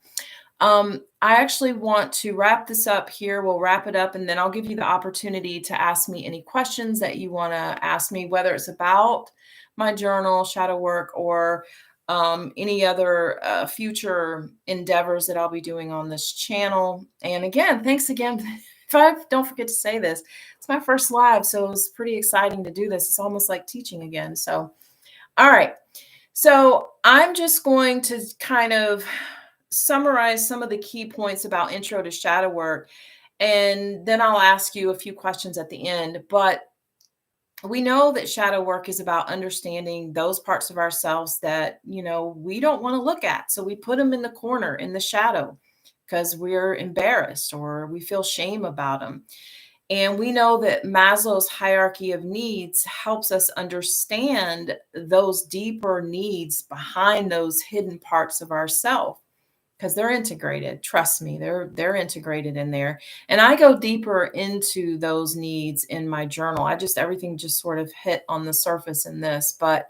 S1: I actually want to wrap this up here. We'll wrap it up, and then I'll give you the opportunity to ask me any questions that you want to ask me, whether it's about my journal, shadow work, or any other future endeavors that I'll be doing on this channel. And again, thanks again. If I don't forget to say this, it's my first live, so it was pretty exciting to do this. It's almost like teaching again. So, all right. So I'm just going to kind of summarize some of the key points about Intro to Shadow Work, and then I'll ask you a few questions at the end. But we know that shadow work is about understanding those parts of ourselves that, we don't want to look at. So we put them in the corner, in the shadow, because we're embarrassed or we feel shame about them. And we know that Maslow's hierarchy of needs helps us understand those deeper needs behind those hidden parts of ourself, because they're integrated. Trust me, they're integrated in there. And I go deeper into those needs in my journal. Everything just sort of hit on the surface in this. But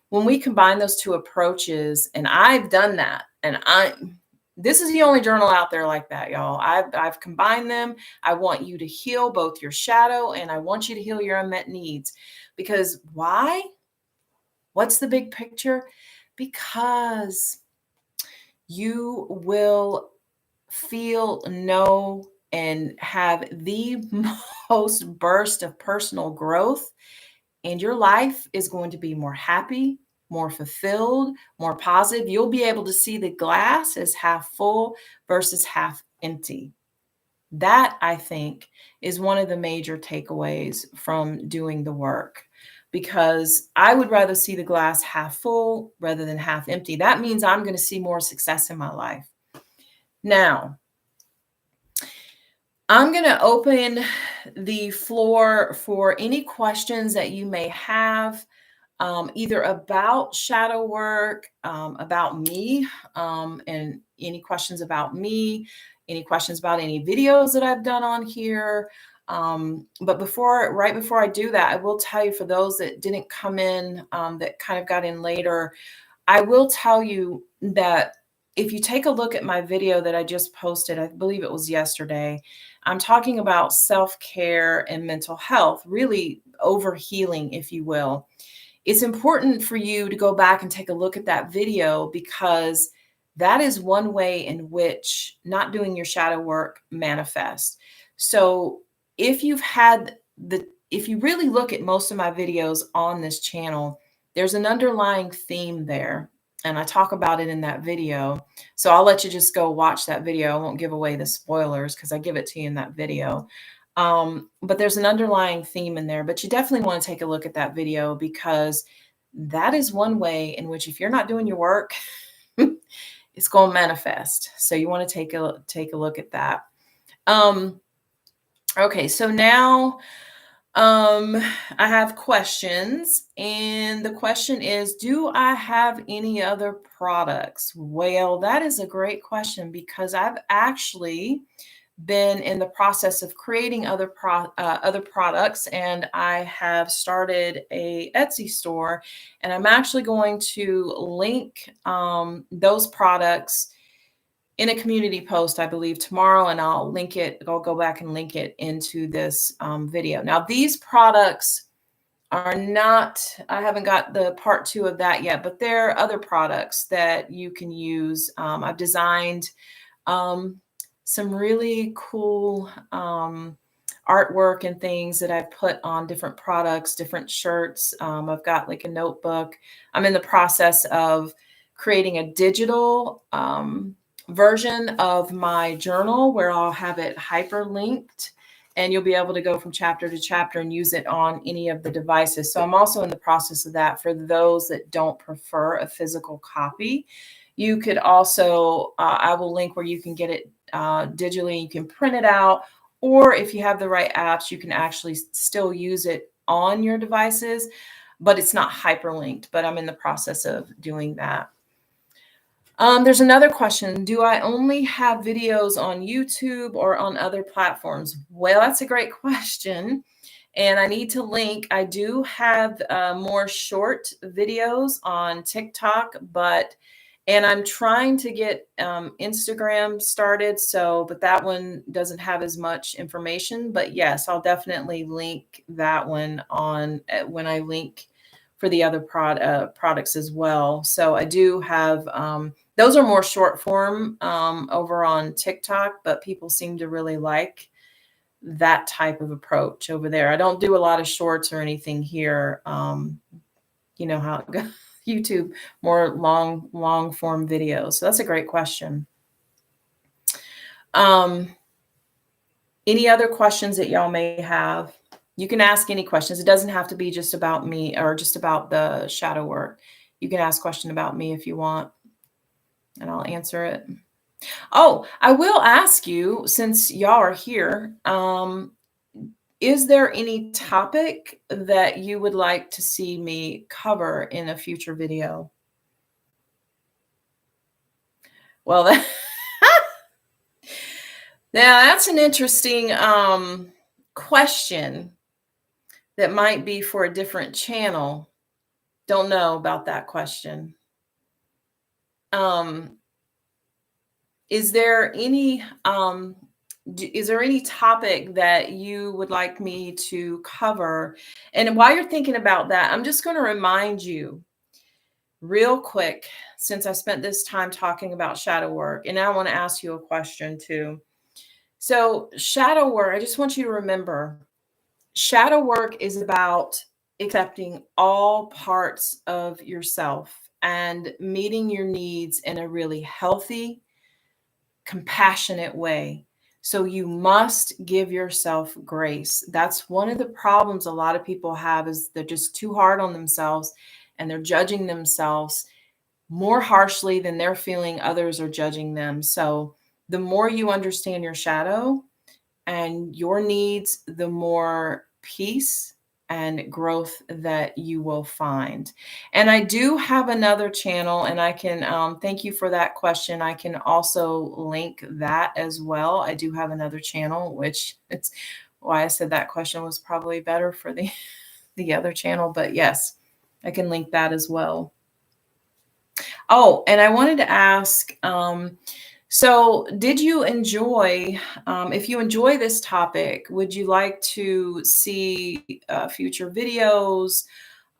S1: when we combine those two approaches, and I've done that, and this is the only journal out there like that, y'all. I've combined them. I want you to heal both your shadow, and I want you to heal your unmet needs. Because why? What's the big picture? Because you will feel, know, and have the most burst of personal growth, and your life is going to be more happy, more fulfilled, more positive. You'll be able to see the glass as half full versus half empty. That, I think, is one of the major takeaways from doing the work, because I would rather see the glass half full rather than half empty. That means I'm going to see more success in my life. Now, I'm going to open the floor for any questions that you may have, either about shadow work, about me, and any questions about me, any questions about any videos that I've done on here. But right before I do that, I will tell you, for those that didn't come in, that kind of got in later, I will tell you that if you take a look at my video that I just posted, I believe it was yesterday, I'm talking about self-care and mental health, really over healing, if you will. It's important for you to go back and take a look at that video, because that is one way in which not doing your shadow work manifests. So if you really look at most of my videos on this channel, there's an underlying theme there. And I talk about it in that video. So I'll let you just go watch that video. I won't give away the spoilers because I give it to you in that video. But there's an underlying theme in there. But you definitely want to take a look at that video, because that is one way in which, if you're not doing your work, it's going to manifest. So you want to take a look at that. Okay, so now I have questions, and the question is, do I have any other products? Well, that is a great question, because I've actually been in the process of creating other products, and I have started a Etsy store, and I'm actually going to link those products in a community post, I believe tomorrow, and I'll link it. I'll go back and link it into this video. Now, these products are not, I haven't got the part 2 of that yet, but there are other products that you can use. I've designed some really cool artwork and things that I've put on different products, different shirts. I've got like a notebook. I'm in the process of creating a digital version of my journal where I'll have it hyperlinked, and you'll be able to go from chapter to chapter and use it on any of the devices. So I'm also in the process of that for those that don't prefer a physical copy. You could also, I will link where you can get it digitally. You can print it out, or if you have the right apps, you can actually still use it on your devices, but it's not hyperlinked. But I'm in the process of doing that. There's another question. Do I only have videos on YouTube or on other platforms? Well, that's a great question. And I need to link. I do have more short videos on TikTok, and I'm trying to get Instagram started. But that one doesn't have as much information. But yes, I'll definitely link that one on when I link for the other products as well. So I do have, those are more short form over on TikTok, but people seem to really like that type of approach over there. I don't do a lot of shorts or anything here. You know how it goes. YouTube, more long form videos. So that's a great question. Any other questions that y'all may have? You can ask any questions. It doesn't have to be just about me or just about the shadow work. You can ask a question about me if you want, and I'll answer it. Oh, I will ask you, since y'all are here, is there any topic that you would like to see me cover in a future video? Well, now that's an interesting question that might be for a different channel. Don't know about that question. Is there any topic that you would like me to cover? And while you're thinking about that, I'm just going to remind you real quick, since I spent this time talking about shadow work, and now I want to ask you a question too. So shadow work, I just want you to remember, shadow work is about accepting all parts of yourself and meeting your needs in a really healthy, compassionate way. So you must give yourself grace. That's one of the problems a lot of people have, is they're just too hard on themselves, and they're judging themselves more harshly than they're feeling others are judging them. So the more you understand your shadow, and your needs, the more peace and growth that you will find. And I do have another channel, and I can thank you for that question. I can also link that as well. I do have another channel, which it's why I said that question was probably better for the the other channel. But yes, I can link that as well. Oh, and I wanted to ask, so did you enjoy, if you enjoy this topic, would you like to see future videos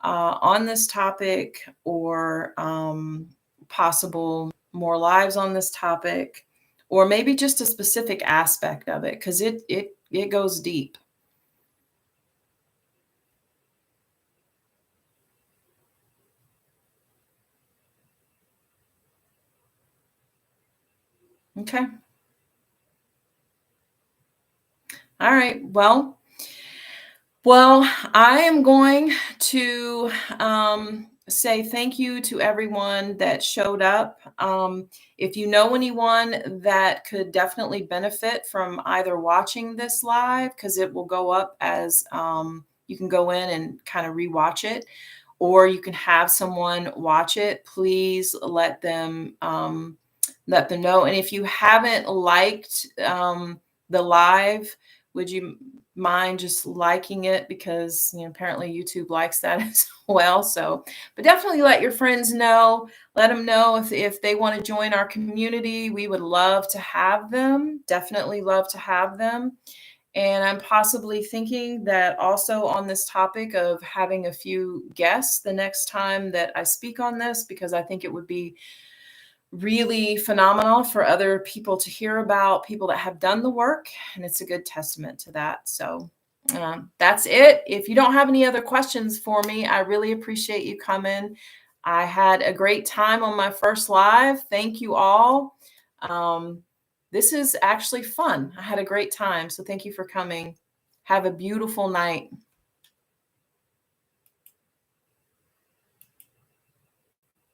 S1: on this topic, or possible more lives on this topic, or maybe just a specific aspect of it? Because it goes deep. Okay. All right. Well, I am going to say thank you to everyone that showed up. If you know anyone that could definitely benefit from either watching this live, because it will go up as you can go in and kind of rewatch it, or you can have someone watch it, please let them know. And if you haven't liked the live, would you mind just liking it, because apparently YouTube likes that as well. So, but definitely let your friends know. Let them know if they want to join our community. We would love to have them. Definitely love to have them. And I'm possibly thinking that also on this topic of having a few guests the next time that I speak on this, because I think it would be really phenomenal for other people to hear about people that have done the work. And it's a good testament to that. So that's it. If you don't have any other questions for me, I really appreciate you coming. I had a great time on my first live. Thank you all. Um, this is actually fun. I had a great time. So thank you for coming. Have a beautiful night.